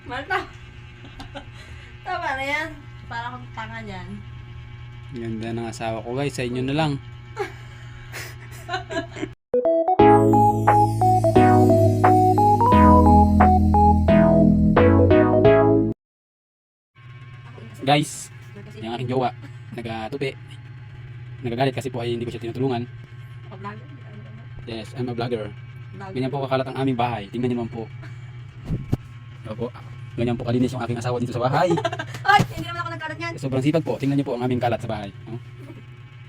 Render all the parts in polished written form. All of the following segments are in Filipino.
Marta. Tama na yan. Para akong tanga dyan. Ganda ng asawa ko guys, sa inyo na lang. Guys, yung aking jowa, nagatupi. Nagagalit kasi po ay hindi ko siya tinutulungan. Yes, I'm a vlogger. Ganyan po kakalat ang aming bahay. Tingnan niyo naman po. Opo. Ganyan po kalinis yung aking asawa dito sa bahay. Ay, hindi naman ako nagkalat yan. Sobrang sipag po. Tingnan niyo po ang aming kalat sa bahay. Oh.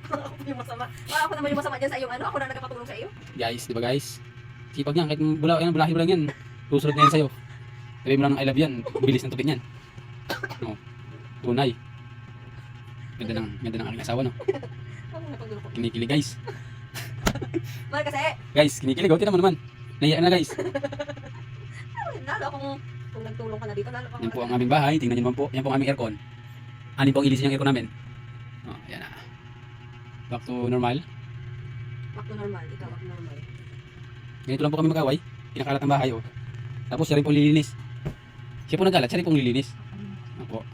Ako yung masama. Parang ako naman yung masama dyan sa iyong ano. Ako na nagpatulong sa iyo. Guys, di ba guys? Sipag yan. Kahit bulahin mo lang yan. Susunod na yan sa'yo. Sabi mo lang ng I love yan. Bilis ng tupik yan. No. Tunay. Ganda ng aking asawa, no? Ano napagdulo ko? Kinikilig guys. Mahal kasi. Guys, kinikilig. O, tinan mo naman. Nahiya na guys. Lalo kung nagtulong ka na dito. Lalo Yan po ang aming bahay. Tingnan niyo naman po. Yan po ang aming aircon. Anin po ang ilisin yung aircon namin. Oh, yan na. Back to normal. Back to normal. Ikaw, back to normal. Ganito lang po kami mag-away. Pinakalat ang bahay, oh. Tapos siya rin po lilinis. Siya po nagalat, siya rin po lilinis. Opo.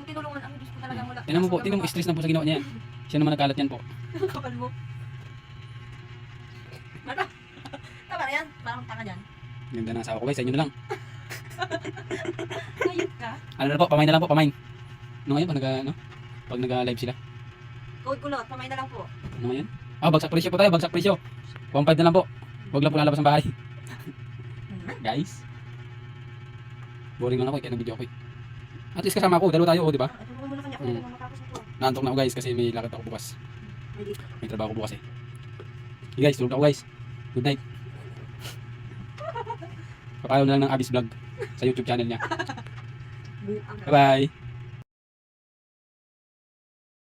Kung tinulungan ako, Diyos ko talaga wala. Tingnan mo po, tingnan mo, stress na po sa ginawa niya. Siya naman nagalat yan po. Kapal mo. Marta. Tama na yan. Parang akong tanga dyan. Ganda ng asawa ko guys, sa inyo na lang. Ayun ka. Ano na po, pamain na lang po, pamain. Ano ngayon, pag nag-live sila? Code kulot. Pamay na lang po. Ano ngayon? Ah, bagsak presyo po tayo, bagsak presyo. 1.5 na lang po. Huwag lang po lalabas ng bahay. Guys. Boring lang ako, kaya nag-video ako eh. At least kasama ako, dalawa tayo, oh, di ba? Ito mo muna kanya. Kaya naman matapos ako. Naantok na ako guys kasi may lakad ako bukas. Ay, dito. May trabaho ko bukas eh. Okay guys, tulog na ako guys. Good night. Papayaw na lang ng Abis Vlog sa YouTube channel niya. Buang. Bye bye.